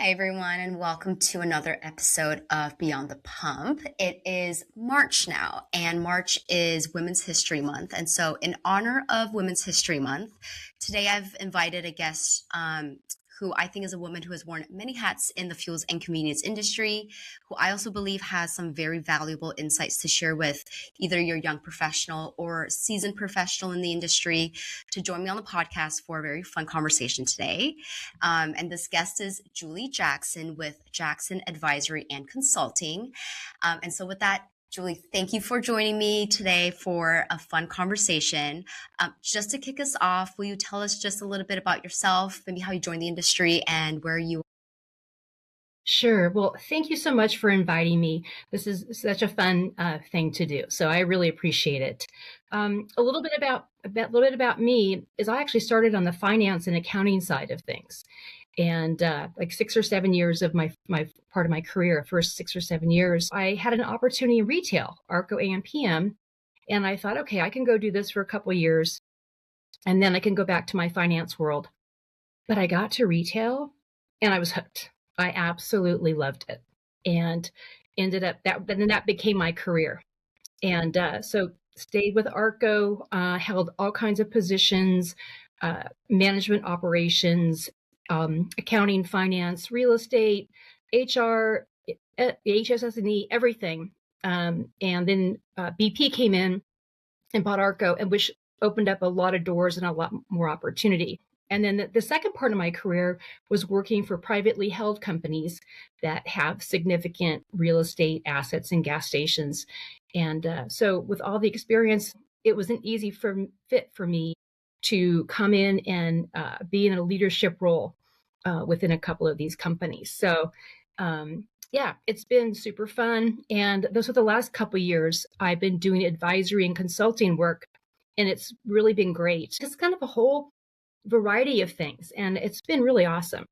Hi, everyone, and welcome to another episode of Beyond the Pump. It is March now, and March is Women's History Month. And so, in honor of Women's History Month, today I've invited a guest who I think is a woman who has worn many hats in the fuels and convenience industry, who I also believe has some very valuable insights to share with either your young professional or seasoned professional in the industry, to join me on the podcast for a very fun conversation today. And this guest is Julie Jackson with Jackson Advisory and Consulting. And so with that, Julie, thank you for joining me today for a fun conversation. Just to kick us off, will you tell us just a little bit about yourself, maybe how you joined the industry and where you? Sure. Well, thank you so much for inviting me. This is such a fun thing to do, so I really appreciate it. A little bit about me is I actually started on the finance and accounting side of things, and like 6 or 7 years of my part of my career, first 6 or 7 years, I had an opportunity in retail, ARCO AM/PM, and I thought, okay, I can go do this for a couple of years, and then I can go back to my finance world. But I got to retail, and I was hooked. I absolutely loved it, and ended up that became my career. And so stayed with ARCO, held all kinds of positions, management operations, accounting, finance, real estate, HR, HSS&E, everything. And then BP came in and bought ARCO, and which opened up a lot of doors and a lot more opportunity. And then the second part of my career was working for privately held companies that have significant real estate assets and gas stations. And so with all the experience, it was an easy fit for me to come in and be in a leadership role within a couple of these companies. So yeah, it's been super fun. And those are the last couple of years I've been doing advisory and consulting work, and it's really been great. It's kind of a whole variety of things, and it's been really awesome.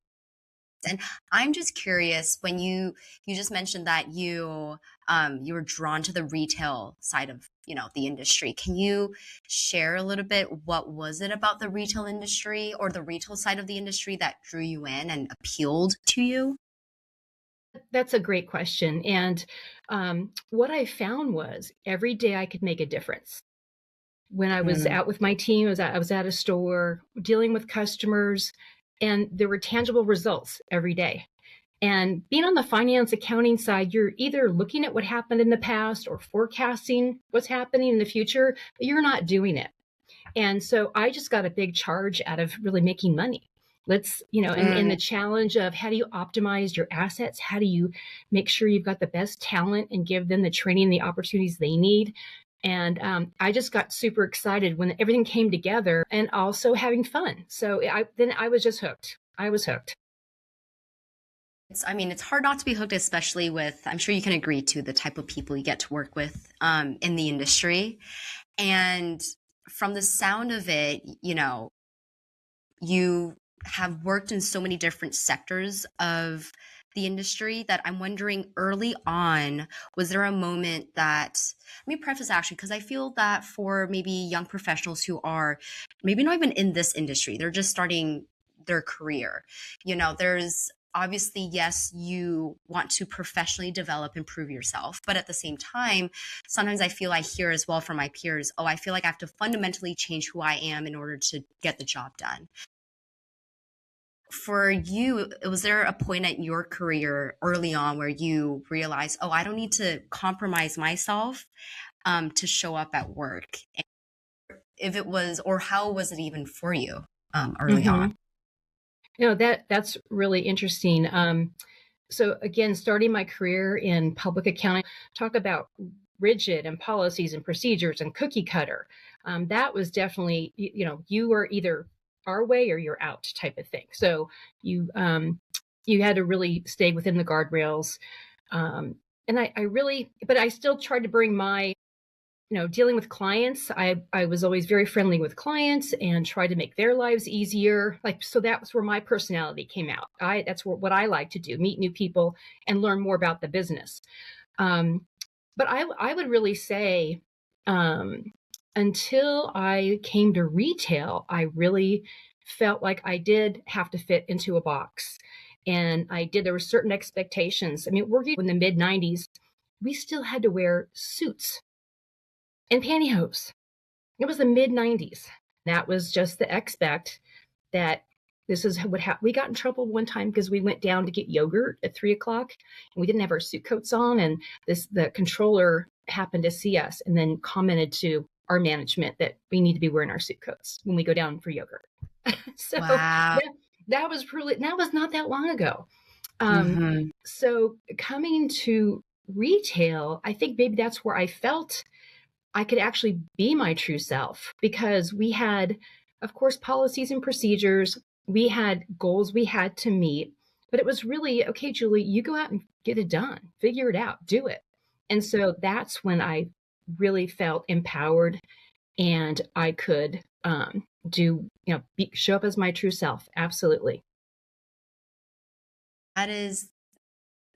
And I'm just curious, when you just mentioned that you were drawn to the retail side of the industry. Can you share a little bit, what was it about the retail industry or the retail side of the industry that drew you in and appealed to you? That's a great question. And what I found was every day I could make a difference. When I was Mm. out with my team, I was at a store dealing with customers, and there were tangible results every day. And being on the finance accounting side, you're either looking at what happened in the past or forecasting what's happening in the future, but you're not doing it. And so I just got a big charge out of really making money. And Mm. the challenge of how do you optimize your assets? How do you make sure you've got the best talent and give them the training and the opportunities they need? And I just got super excited when everything came together, and also having fun. So I was just hooked. I was hooked. It's hard not to be hooked, especially with, I'm sure you can agree to the type of people you get to work with in the industry. And from the sound of it, you have worked in so many different sectors of the industry that I'm wondering, early on, was there a moment that, let me preface actually, because I feel that for maybe young professionals who are maybe not even in this industry, they're just starting their career. There's obviously, yes, you want to professionally develop and prove yourself. But at the same time, sometimes I hear as well from my peers, oh, I feel like I have to fundamentally change who I am in order to get the job done. For you, was there a point at your career early on where you realized, oh, I don't need to compromise myself to show up at work? If it was, or how was it even for you early on? hmm that's really interesting. So again, starting my career in public accounting, talk about rigid and policies and procedures and cookie cutter. That was definitely, you were either our way or you're out type of thing. So you had to really stay within the guardrails. And but I still tried to bring my, dealing with clients. I was always very friendly with clients and tried to make their lives easier. So that was where my personality came out. That's what I like to do, meet new people and learn more about the business. But I would really say, until I came to retail, I really felt like I did have to fit into a box. And there were certain expectations. I mean, working in the mid 90s, we still had to wear suits and pantyhose. It was the mid 90s. That was just the expect that this is what happened. We got in trouble one time because we went down to get yogurt at 3 o'clock and we didn't have our suit coats on. And the controller happened to see us and then commented to our management that we need to be wearing our suit coats when we go down for yogurt. So Wow. that was not that long ago. Hmm. So coming to retail, I think maybe that's where I felt I could actually be my true self because we had, of course, policies and procedures. We had goals we had to meet, but it was really, okay, Julie, you go out and get it done, figure it out, do it. And so that's when I really felt empowered and I could show up as my true self. Absolutely. That is,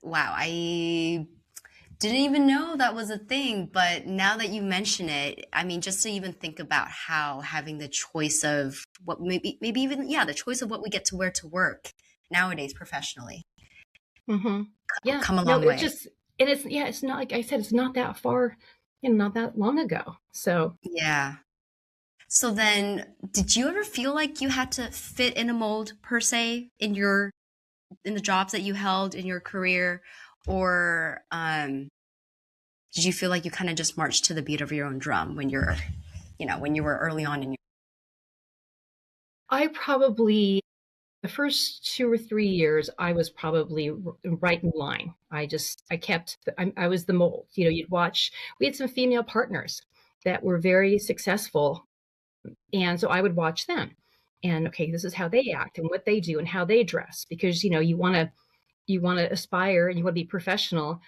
wow. I didn't even know that was a thing, but now that you mention it, I mean, just to even think about how having the choice of what maybe even, yeah, the choice of what we get to wear to work nowadays professionally Hmm. Yeah. come a No, long it way. just, and it's not like I said, it's not that far, not that long ago. So, Yeah. So then, did you ever feel like you had to fit in a mold per se in the jobs that you held in your career, or did you feel like you kind of just marched to the beat of your own drum when when you were early on in your? I probably, the first 2 or 3 years, I was probably right in line. I was the mold. You'd watch, we had some female partners that were very successful. And so I would watch them and, okay, this is how they act and what they do and how they dress because, you want to aspire and you want to be professional.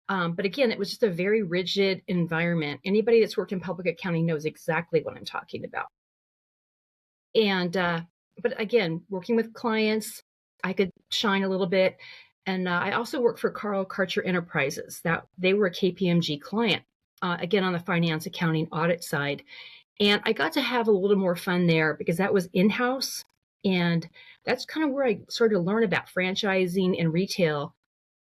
But again, it was just a very rigid environment. Anybody that's worked in public accounting knows exactly what I'm talking about. And but again, working with clients, I could shine a little bit. And I also worked for Carl Karcher Enterprises. That they were a KPMG client, again on the finance, accounting, audit side. And I got to have a little more fun there because that was in house, and that's kind of where I started to learn about franchising and retail.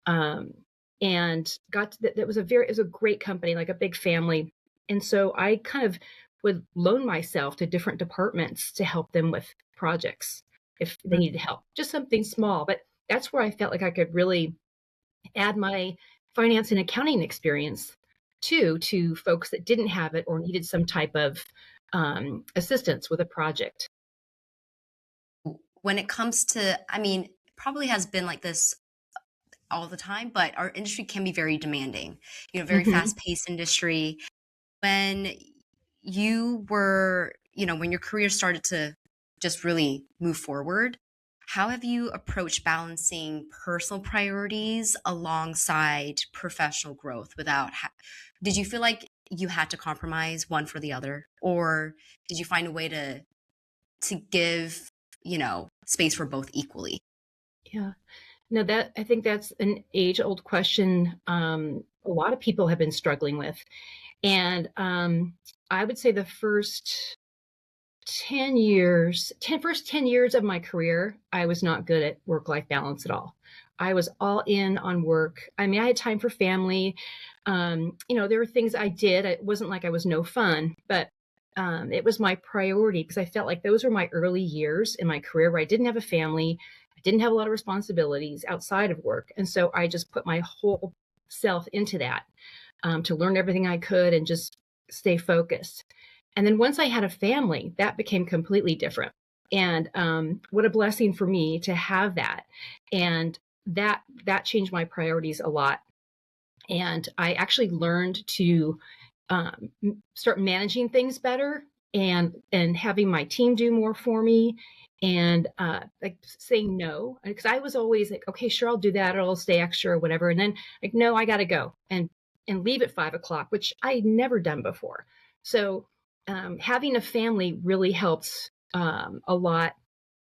Um, and that was it was a great company, like a big family. And so I kind of would loan myself to different departments to help them with projects if they needed help, just something small. But that's where I felt like I could really add my finance and accounting experience to folks that didn't have it or needed some type of assistance with a project. When it comes to, I mean, probably has been like this all the time, but our industry can be very demanding. Very Hmm. fast-paced industry. When you were, when your career started to just really move forward, how have you approached balancing personal priorities alongside professional growth did you feel like you had to compromise one for the other, or did you find a way to give, space for both equally? Yeah. No, that I think that's an age-old question a lot of people have been struggling with. And I would say the first 10 years of my career, I was not good at work-life balance at all. I was all in on work. I mean, I had time for family. There were things I did. It wasn't like I was no fun, but it was my priority because I felt like those were my early years in my career where I didn't have a family. I didn't have a lot of responsibilities outside of work. And so I just put my whole self into that to learn everything I could and just stay focused. And then once I had a family, that became completely different. And what a blessing for me to have that. And that changed my priorities a lot. And I actually learned to start managing things better and having my team do more for me and like saying no because I was always like, okay, sure, I'll do that, or I'll stay extra or whatever, and then like, no, I gotta go and leave at 5 o'clock, which I'd never done before. So having a family really helps a lot.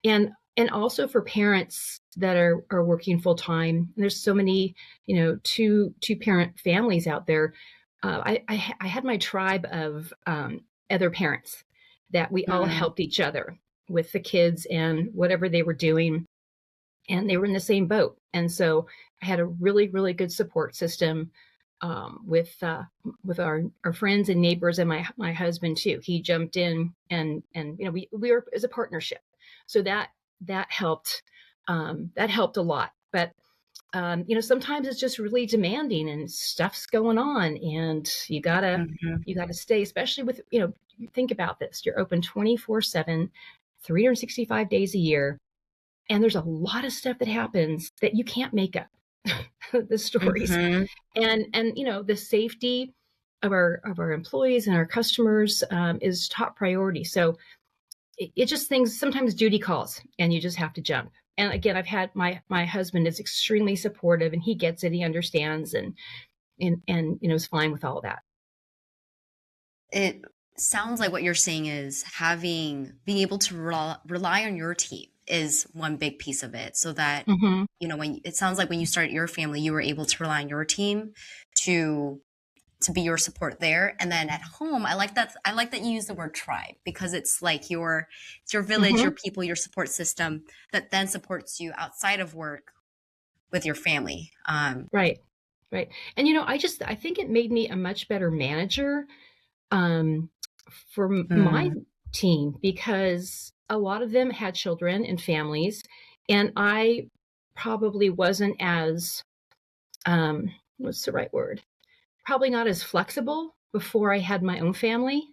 And also for parents that are working full time, there's so many, two parent families out there. I had my tribe of other parents that we all Mm, helped each other with the kids and whatever they were doing. and they were in the same boat. And so I had a really, really good support system with our friends and neighbors, and my husband too. He jumped in, and we were as a partnership, so that helped a lot. But sometimes it's just really demanding and stuff's going on, and Hmm. you gotta stay, especially with think about this: you're open 24/7, 365 days a year, and there's a lot of stuff that happens that you can't make up. The stories, Hmm. and the safety of our employees and our customers is top priority. So it just things, sometimes duty calls and you just have to jump. And again, I've had my husband is extremely supportive, and he gets it, he understands, and is fine with all that. It sounds like what you're saying is being able to rely on your team is one big piece of it, so that Hmm. when it sounds like when you started your family, you were able to rely on your team to be your support there. And then at home, I like that you use the word tribe, because it's like it's your village, your Hmm. people, your support system that then supports you outside of work with your family. Right, right. And I think it made me a much better manager um, for my Mm, team, because a lot of them had children and families, and I probably wasn't as what's the right word? Probably not as flexible before I had my own family.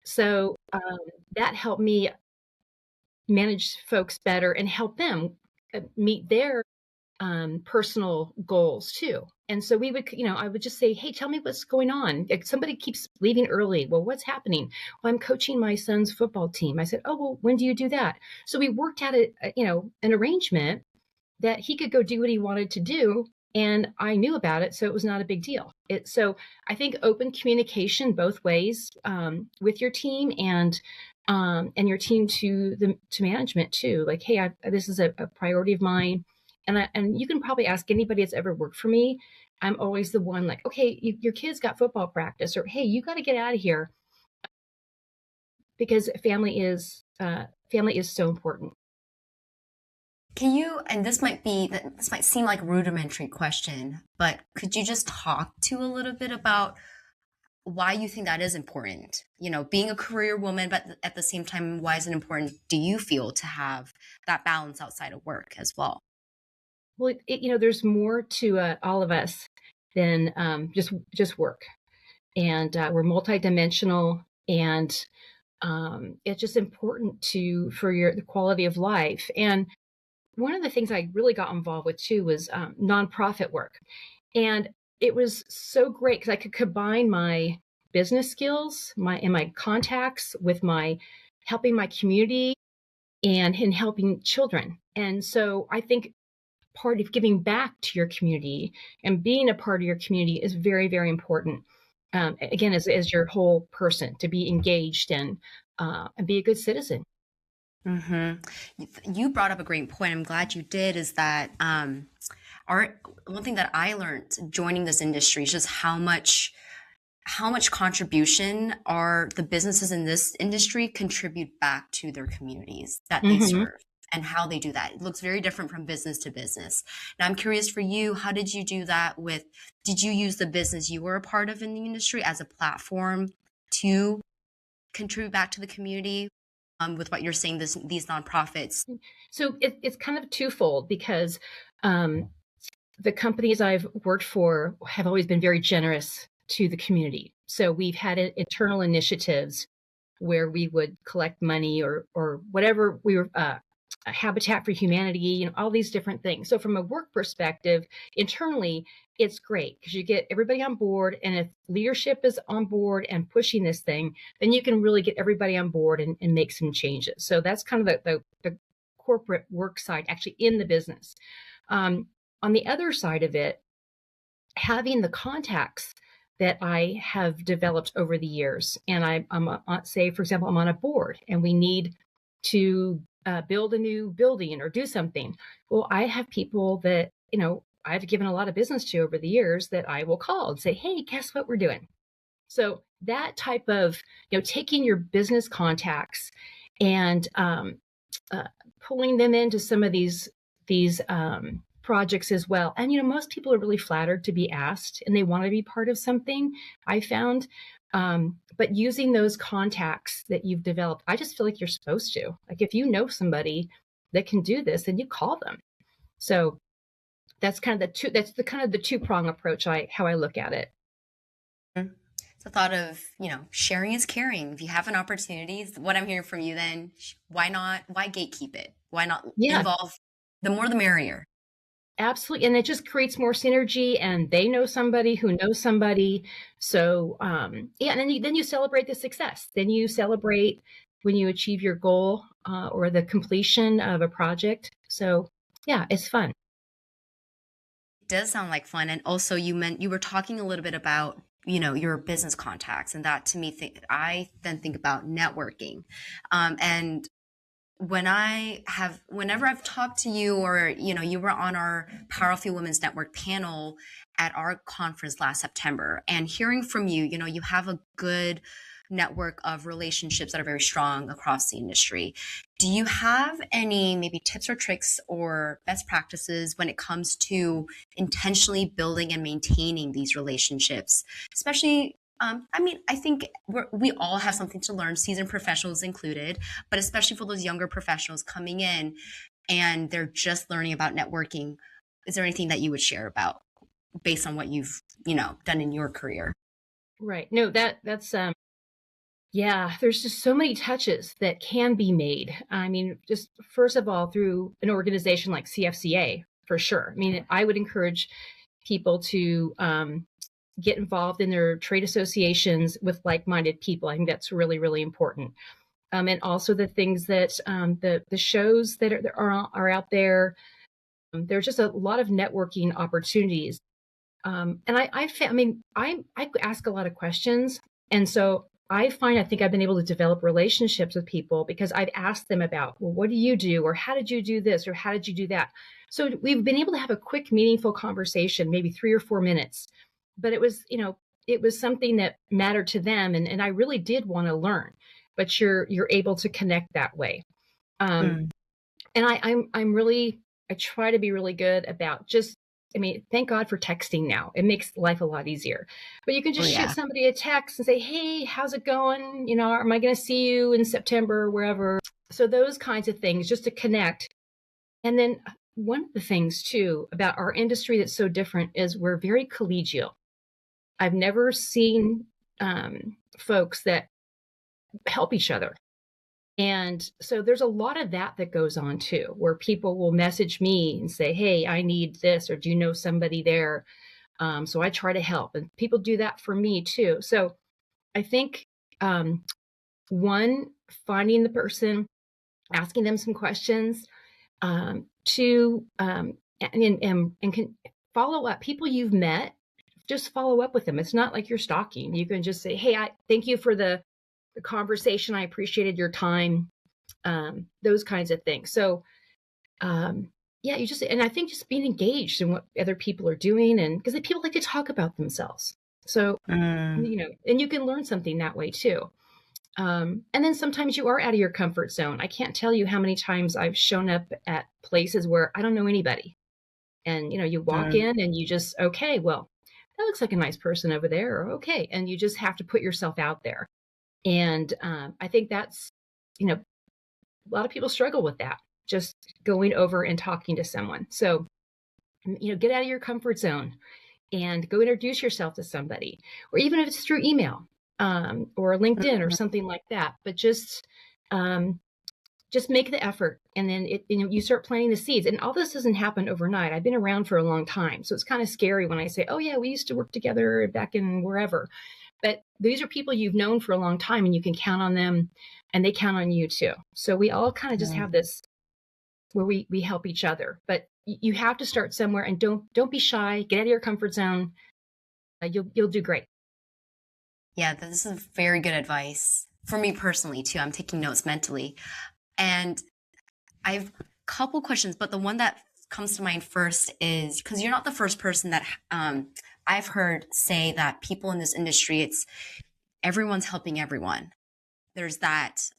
So that helped me manage folks better and help them meet their personal goals too. And so I would just say, hey, tell me what's going on. Like, somebody keeps leaving early. Well, what's happening? Well, I'm coaching my son's football team. I said, oh, well, when do you do that? So we worked out an arrangement that he could go do what he wanted to do. And I knew about it, so it was not a big deal. So I think open communication both ways, with your team, and your team to management too. Like, hey, this is a priority of mine, and you can probably ask anybody that's ever worked for me. I'm always the one like, okay, your kids got football practice, or hey, you got to get out of here, because family is so important. can you, and this might seem like a rudimentary question, but could you just talk to a little bit about why you think that is important? Being a career woman, but at the same time, why is it important, do you feel, to have that balance outside of work as well? Well, there's more to all of us than just work, and we're multidimensional, and it's just important to for the quality of life. And one of the things I really got involved with too was nonprofit work, and it was so great because I could combine my business skills, my contacts, with my helping my community, and in helping children. And so I think part of giving back to your community and being a part of your community is very, very important. Again, as your whole person, to be engaged and be a good citizen. Hmm. You brought up a great point. I'm glad you did. Is that our one thing that I learned joining this industry is just how much contribution are the businesses in this industry contribute back to their communities that they Hmm. serve, and how they do that. It looks very different from business to business. Now, I'm curious for you, how did you do that did you use the business you were a part of in the industry as a platform to contribute back to the community, with what you're saying, these nonprofits? So it's kind of twofold, because um, the companies I've worked for have always been very generous to the community. So we've had internal initiatives where we would collect money, or whatever we were. Habitat for Humanity, all these different things. So from a work perspective, internally, it's great because you get everybody on board. And if leadership is on board and pushing this thing, then you can really get everybody on board and make some changes. So that's kind of the corporate work side, actually, in the business. On the other side of it, having the contacts that I have developed over the years, and say, for example, I'm on a board and we need to build a new building or do something. Well, I have people that I've given a lot of business to over the years that I will call and say, hey, guess what we're doing? So that type of taking your business contacts and uh, pulling them into some of these these projects as well. And, most people are really flattered to be asked and they want to be part of something, I found. But using those contacts that you've developed, I just feel like you're supposed to. Like if you know somebody that can do this, then you call them. So that's kind of the two-prong approach how I look at it. It's the thought of, sharing is caring. If you have an opportunity, what I'm hearing from you, then why not? Why gatekeep it? Why not Yeah, involve? The more, the merrier. absolutely. And it just creates more synergy and they know somebody who knows somebody. So, yeah, and then you celebrate the success. Then you celebrate when you achieve your goal or the completion of a project. So, yeah, it's fun. It does sound like fun. And also you were talking a little bit about, your business contacts, and that to me, I then think about networking. And whenever I've talked to you, or you were on our Powerful Women's Network panel at our conference last September, and hearing from you, you have a good network of relationships that are very strong across the industry. Do you have any maybe tips or tricks or best practices when it comes to intentionally building and maintaining these relationships, especially I think we all have something to learn, seasoned professionals included, but especially for those younger professionals coming in and they're just learning about networking. Is there anything that you would share about based on what you've, done in your career? Right. No, that's yeah, there's just so many touches that can be made. I mean, just first of all, through an organization like CFCA, for sure. I mean, I would encourage people to get involved in their trade associations with like-minded people. I think that's really, really important. And also the things that the shows that are out there. There's just a lot of networking opportunities. And I mean, I ask a lot of questions, and so I think I've been able to develop relationships with people because I've asked them about, well, what do you do, or how did you do this, or how did you do that? So we've been able to have a quick, meaningful conversation, maybe 3 or 4 minutes, but it was something that mattered to them, and I really did want to learn. But you're able to connect that way. Um, Mm. and I try to be really good about just, I mean, thank God for texting now. It makes life a lot easier. But you can Oh just shoot yeah. somebody a text and say, hey, how's it going? Am I going to see you in September or wherever? So those kinds of things just to connect. And then one of the things too about our industry that's so different is we're very collegial. I've never seen folks that help each other. And so there's a lot of that goes on too, where people will message me and say, hey, I need this, or do you know somebody there? So I try to help, and people do that for me too. So I think one, finding the person, asking them some questions, two, and can follow up. People you've met, just follow up with them. It's not like you're stalking. You can just say, hey, I thank you for the conversation. I appreciated your time. Those kinds of things. So, yeah, and I think just being engaged in what other people are doing, and because people like to talk about themselves. So, Mm. and you can learn something that way too. And then sometimes you are out of your comfort zone. I can't tell you how many times I've shown up at places where I don't know anybody. And, you walk Mm. in and you just, okay, well, that looks like a nice person over there. Or, okay. And you just have to put yourself out there. And I think that's, a lot of people struggle with that, just going over and talking to someone. So, get out of your comfort zone and go introduce yourself to somebody, or even if it's through email or LinkedIn or Mm. something like that. But just make the effort, and then you start planting the seeds. And all this doesn't happen overnight. I've been around for a long time, so it's kind of scary when I say, "Oh yeah, we used to work together back in wherever." But these are people you've known for a long time, and you can count on them, and they count on you too. So we all kind of just Mm. have this where we help each other. But you have to start somewhere, and don't be shy. Get out of your comfort zone. You'll do great. Yeah, this is very good advice for me personally too. I'm taking notes mentally. And I have a couple questions, but the one that comes to mind first is because you're not the first person that I've heard say that people in this industry, it's everyone's helping everyone. There's that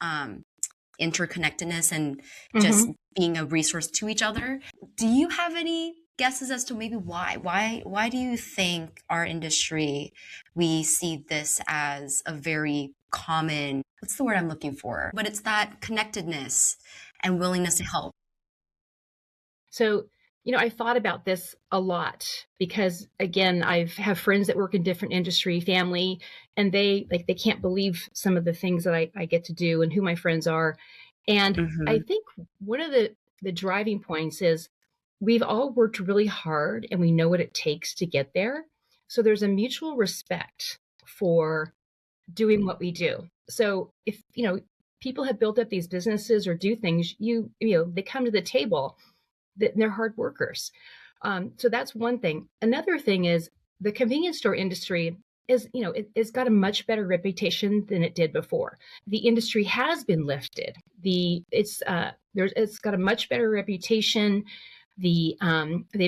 interconnectedness and just Hmm. being a resource to each other. Do you have any guesses as to maybe why? Why do you think our industry, we see this as a very common, what's the word I'm looking for? But it's that connectedness and willingness to help. So, I thought about this a lot because again, I've have friends that work in different industry, family, and they can't believe some of the things that I get to do and who my friends are. And I Hmm. think one of the driving points is we've all worked really hard and we know what it takes to get there. So there's a mutual respect for doing what we do. So if, people have built up these businesses or do things, they come to the table, that they're hard workers. So that's one thing. Another thing is the convenience store industry is, it's got a much better reputation than it did before. The industry has been lifted. It's got a much better reputation. They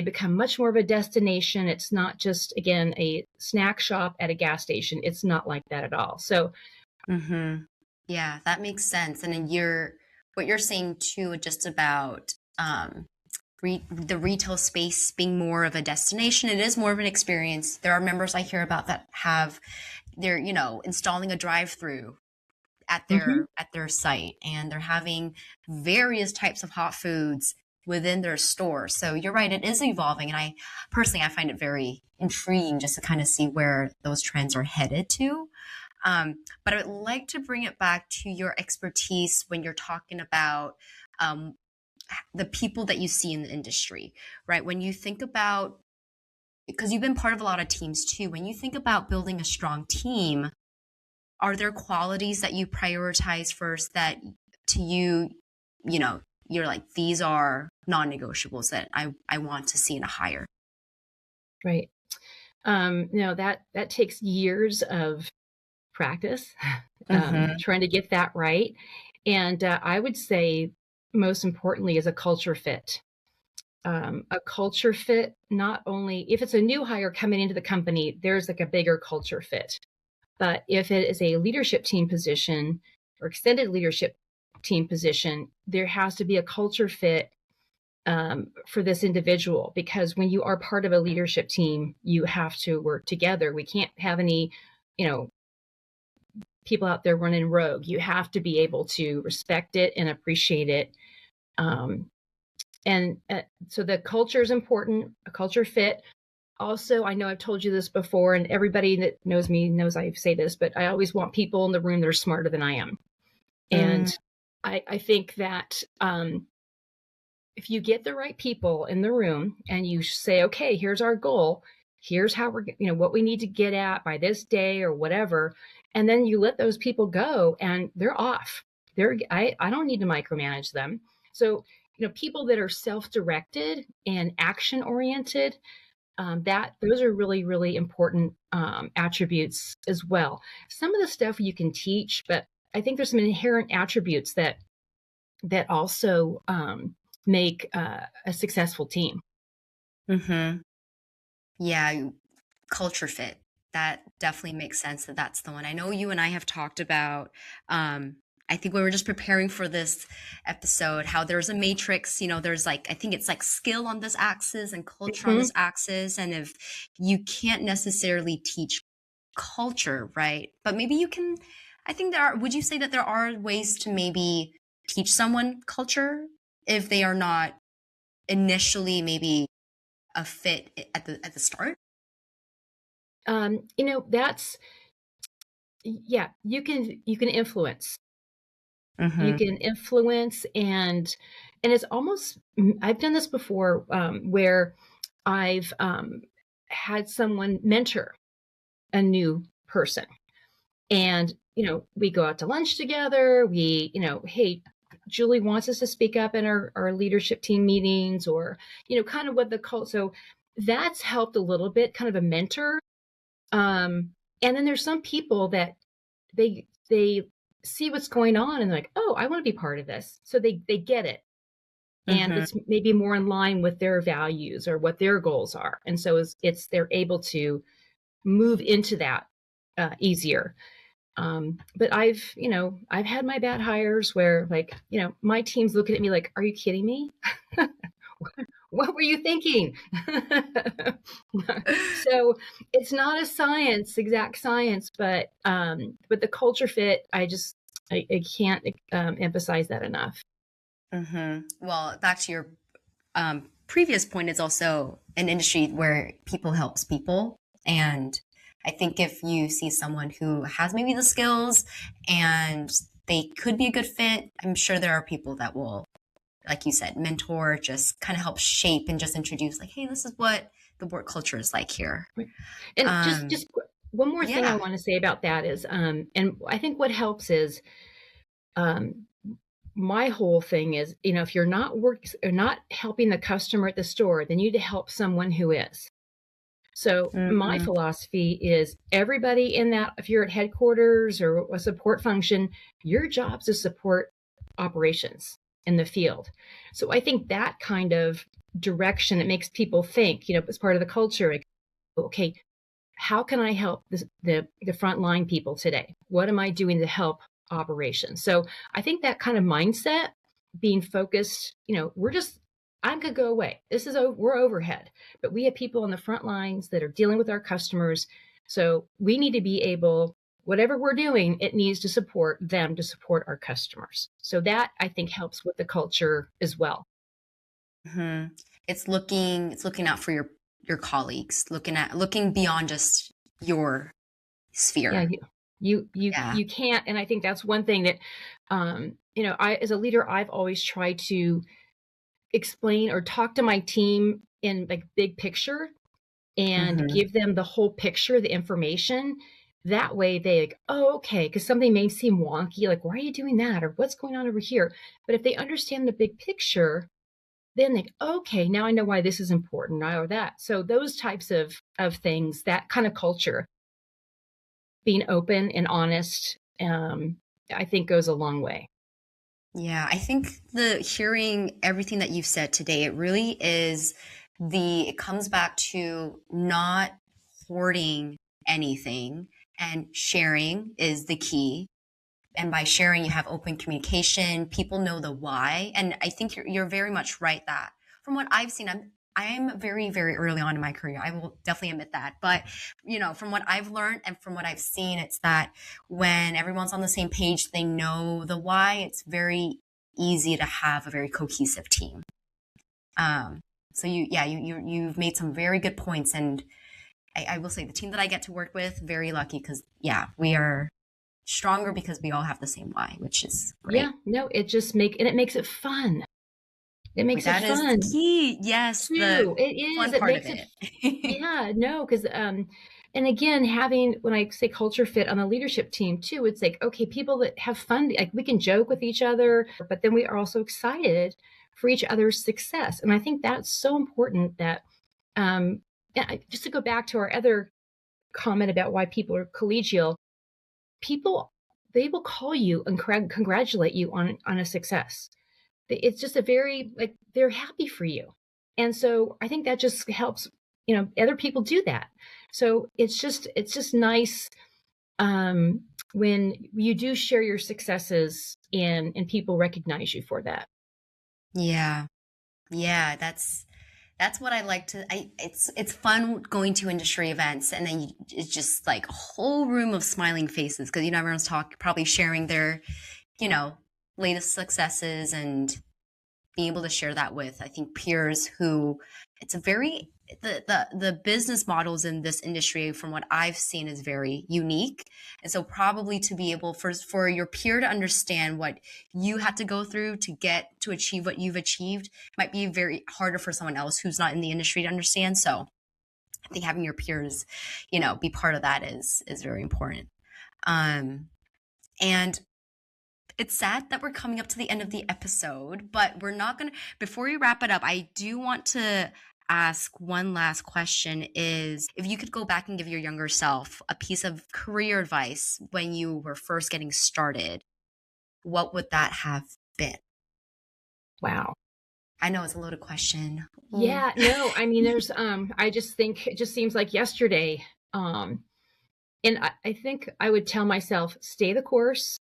become much more of a destination. It's not just, again, a snack shop at a gas station. It's not like that at all. So Hmm. Yeah, that makes sense. And then what you're saying too, just about the retail space being more of a destination. It is more of an experience. There are members I hear about that have they're installing a drive-through mhm. at their site, and they're having various types of hot foods within their store. So you're right, it is evolving, and I find it very intriguing just to kind of see where those trends are headed to. But I would like to bring it back to your expertise when you're talking about um, the people that you see in the industry, right? When you think about, because you've been part of a lot of teams too, when you think about building a strong team, are there qualities that you prioritize first that to you, you know, you're like, these are non-negotiables that I want to see in a hire? Right. No, that takes years of practice, Mm-hmm. trying to get that right. And I would say, most importantly, is a culture fit. A culture fit, not only if it's a new hire coming into the company, there's like a bigger culture fit. But if it is a leadership team position or extended leadership team position, there has to be a culture fit for this individual, because when you are part of a leadership team, you have to work together. We can't have any, you know, people out there running rogue. You have to be able to respect it and appreciate it. Um, and so the culture is important, a culture fit. Also, I know I've told you this before, and everybody that knows me knows I say this, but I always want people in the room that are smarter than I am. Mm, And I think that if you get the right people in the room and you say, okay, here's our goal, here's how we're, what we need to get at by this day or whatever, and then you let those people go and they're off. I don't need to micromanage them. So, people that are self-directed and action oriented, that those are really, really important attributes as well. Some of the stuff you can teach, but I think there's some inherent attributes that also make a successful team. mm-hmm. Yeah, culture fit. That definitely makes sense that that's the one. I know you and I have talked about, I think we were just preparing for this episode, how there's a matrix, there's like, I think it's like skill on this axis and culture on Mhm. this axis. And if you can't necessarily teach culture, right? But maybe you can, I think would you say that there are ways to maybe teach someone culture if they are not initially maybe a fit at the start? That's yeah. You can influence. You Mm-hmm. can influence, and it's almost. I've done this before, where I've had someone mentor a new person, and we go out to lunch together. Hey, Julie wants us to speak up in our leadership team meetings, or kind of what the cult. So that's helped a little bit, kind of a mentor. And then there's some people that they see what's going on and they're like, oh, I want to be part of this. So they get it. And Mm-hmm. it's maybe more in line with their values or what their goals are. And so it's they're able to move into that easier. But I've had my bad hires where like, my team's looking at me like, are you kidding me? What were you thinking? So it's not a science, exact science, but the culture fit, I can't emphasize that enough. Well, back to your previous point, it's also an industry where people helps people. And I think if you see someone who has maybe the skills and they could be a good fit, I'm sure there are people that will, like you said, mentor, just kind of help shape and just introduce, like, hey, this is what the work culture is like here. And Um, one more thing I yeah. want to say about that is, and I think what helps is, um, my whole thing is, if you're not or not helping the customer at the store, then you need to help someone who is. So my Hmm. philosophy is everybody in that, if you're at headquarters or a support function, your job is to support operations in the field. So I think that kind of direction, it makes people think, as part of the culture, like, okay, how can I help the frontline people today? What am I doing to help operations? So I think that kind of mindset, being focused, I'm gonna go away. We're overhead, but we have people on the front lines that are dealing with our customers. So we need to be able, whatever we're doing, it needs to support them to support our customers. So that I think helps with the culture as well. Hmm. It's looking out for your colleagues, looking beyond just your Yeah, sphere. Yeah. you can't, and I think that's one thing that, I, as a leader, I've always tried to explain or talk to my team in like big picture and Hmm. give them the whole picture, the information. That way they like, oh, okay, because something may seem wonky, like, why are you doing that? Or what's going on over here? But if they understand the big picture, then they, okay, now I know why this is important, or that. So those types of things, that kind of culture, being open and honest, I think goes a long way. Yeah, I think the hearing everything that you've said today, it really is it comes back to not hoarding anything, and sharing is the key. And by sharing, you have open communication. People know the why, and I think you're very much right that from what I've seen, I'm very very early on in my career. I will definitely admit that, but from what I've learned and from what I've seen, it's that when everyone's on the same page, they know the why. It's very easy to have a very cohesive team. Um, so you've made some very good points, and I will say the team that I get to work with, very lucky because yeah, we are stronger because we all have the same why, which is great. Yeah, no, it makes it fun. It makes it That is the fun key. Yes, the too. It is. fun It part of makes it, it. yeah, no, because, and again, when I say culture fit on the leadership team too, it's like, okay, people that have fun, like we can joke with each other, but then we are also excited for each other's success. And I think that's so important that, just to go back to our other comment about why people are collegial, people, they will call you and congratulate you on a success. It's just a very, like, they're happy for you. And so I think that just helps, other people do that. So it's just nice, when you do share your successes and people recognize you for that. Yeah. Yeah, that's what I like to it's fun going to industry events, and then it's just like a whole room of smiling faces because everyone's probably sharing their, you know, latest successes, and being able to share that with, I think, peers who it's a very the business models in this industry from what I've seen is very unique. And so probably to be able for your peer to understand what you had to go through to get to achieve what you've achieved might be very harder for someone else who's not in the industry to understand. So I think having your peers, be part of that is very important. And it's sad that we're coming up to the end of the episode, but we're not going to, before we wrap it up, I do want to ask one last question is if you could go back and give your younger self a piece of career advice when you were first getting started, what would that have been? Wow. I know it's a loaded question. Ooh. Yeah, no, I mean, I just think it just seems like yesterday. Um, And I think I would tell myself, stay the course.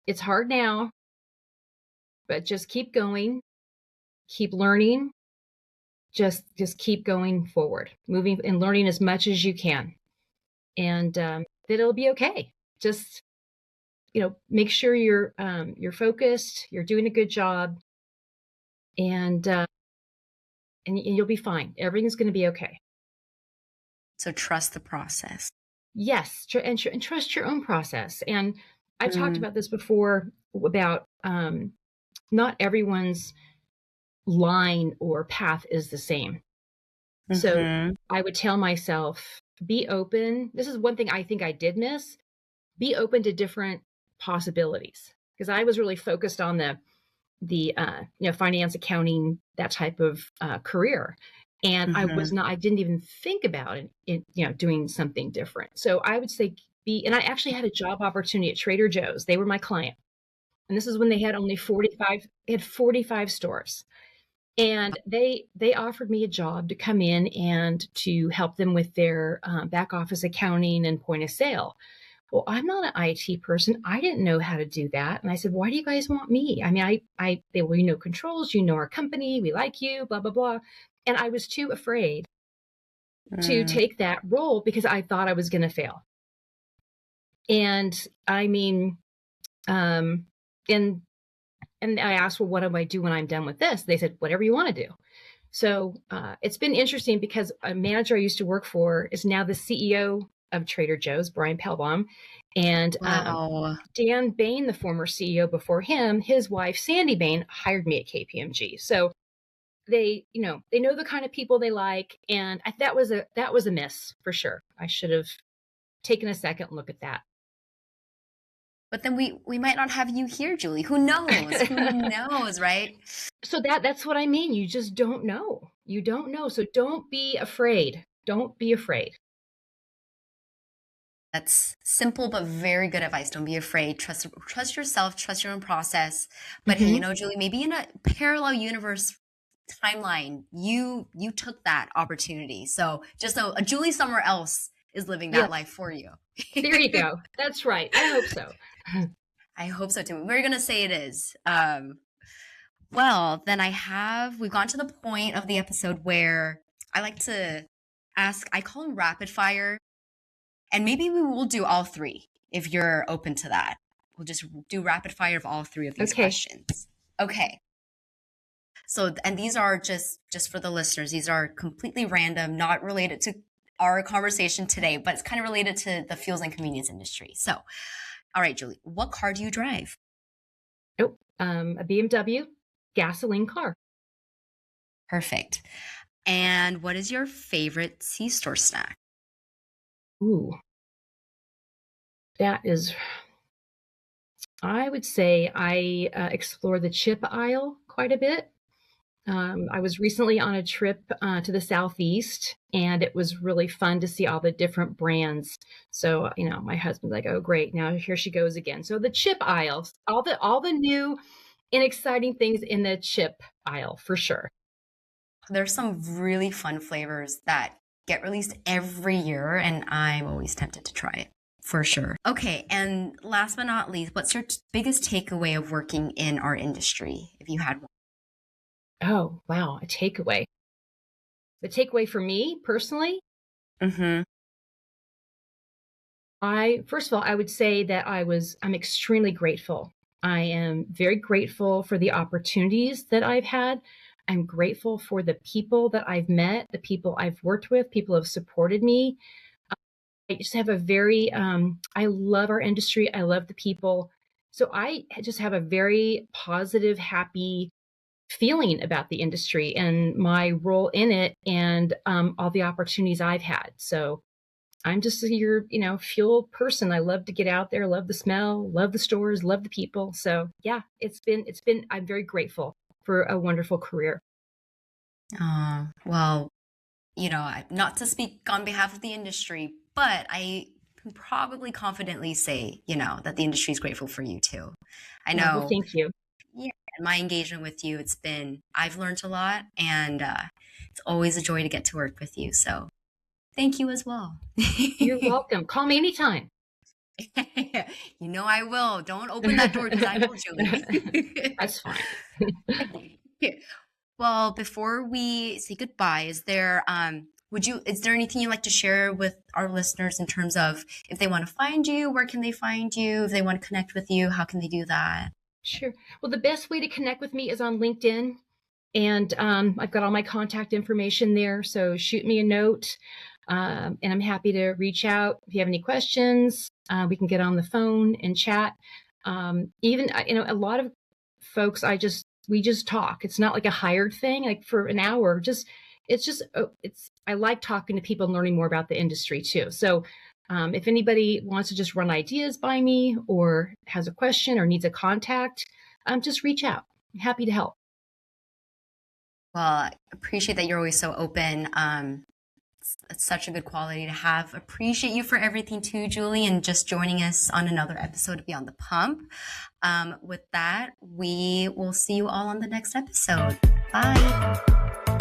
It's hard now, but just keep going, keep learning, just keep going forward, moving and learning as much as you can, and that it'll be okay. Just make sure you're focused, you're doing a good job, and and you'll be fine. Everything's going to be okay. So trust the process. Yes, and trust your own process. And I've talked Mm, about this before about not everyone's line or path is the same. So mm-hmm, I would tell myself, be open. This is one thing I think I did miss. Be open to different possibilities because I was really focused on the finance, accounting, that type of career. And mm-hmm. I didn't even think about doing something different. So I would say and I actually had a job opportunity at Trader Joe's. They were my client. And this is when they had only 45, they had 45 stores. And they offered me a job to come in and to help them with their back office accounting and point of sale. Well, I'm not an IT person. I didn't know how to do that. And I said, why do you guys want me? I mean, well, you know controls, you know our company, we like you, blah, blah, blah. And I was too afraid to Mm. take that role because I thought I was going to fail. And I mean, um, and and I asked, well, what do I do when I'm done with this? They said, whatever you want to do. So it's been interesting because a manager I used to work for is now the CEO of Trader Joe's, Brian Pellbaum, and Wow. Dan Bain, the former CEO before him, his wife Sandy Bain hired me at KPMG. So they know the kind of people they like, and that was a miss for sure. I should have taken a second look at that. But then we might not have you here, Julie. Who knows? Who knows, right? So that's what I mean. You just don't know. You don't know. So don't be afraid. Don't be afraid. That's simple but very good advice. Don't be afraid. Trust yourself, trust your own process. But hey, Hmm. Julie, maybe in a parallel universe timeline, you took that opportunity. So just a Julie somewhere else is living that Yes. life for you. There you go. That's right. I hope so. I hope so too. We're gonna say it is. Well, then we've gone to the point of the episode where I like to ask, I call them rapid fire. And maybe we will do all three if you're open to that. We'll just do rapid fire of all three of these Okay. questions. Okay. So, and these are just for the listeners. These are completely random, not related to our conversation today, but it's kind of related to the fuels and convenience industry. So, all right, Julie, what car do you drive? Oh, a BMW gasoline car. Perfect. And what is your favorite C-store snack? Ooh, that is, I would say I explore the chip aisle quite a bit. I was recently on a trip to the Southeast, and it was really fun to see all the different brands. So, my husband's like, "Oh, great! Now here she goes again." So the chip aisles, all the new and exciting things in the chip aisle for sure. There's some really fun flavors that get released every year, and I'm always tempted to try it for sure. Okay, and last but not least, what's your biggest takeaway of working in our industry, if you had one? Oh, wow, a takeaway. The takeaway for me personally, Mm-hmm. I first of all, I would say that I'm extremely grateful. I am very grateful for the opportunities that I've had. I'm grateful for the people that I've met, the people I've worked with, people have supported me. I just have a very I love our industry. I love the people. So I just have a very positive, happy feeling about the industry and my role in it and all the opportunities I've had. So I'm just your, fuel person. I love to get out there, love the smell, love the stores, love the people. So yeah, I'm very grateful for a wonderful career. Well, not to speak on behalf of the industry, but I can probably confidently say, that the industry is grateful for you too. I Oh, well, know, thank you. yeah, my engagement with you, I've learned a lot, and it's always a joy to get to work with you. So Thank you as well. You're welcome. Call me anytime. You know I will. Don't open that door because I know Julie. That's fine. Well, before we say goodbye, is there anything you'd like to share with our listeners in terms of if they want to find you, where can they find you? If they want to connect with you, how can they do that? Sure. Well, the best way to connect with me is on LinkedIn. And I've got all my contact information there. So shoot me a note. And I'm happy to reach out. If you have any questions, we can get on the phone and chat. Even, a lot of folks, we just talk. It's not like a hired thing, like for an hour, I like talking to people and learning more about the industry too. So if anybody wants to just run ideas by me or has a question or needs a contact, just reach out. I'm happy to help. Well, I appreciate that you're always so open. It's such a good quality to have. Appreciate you for everything too, Julie, and just joining us on another episode of Beyond the Pump. With that, we will see you all on the next episode. Bye.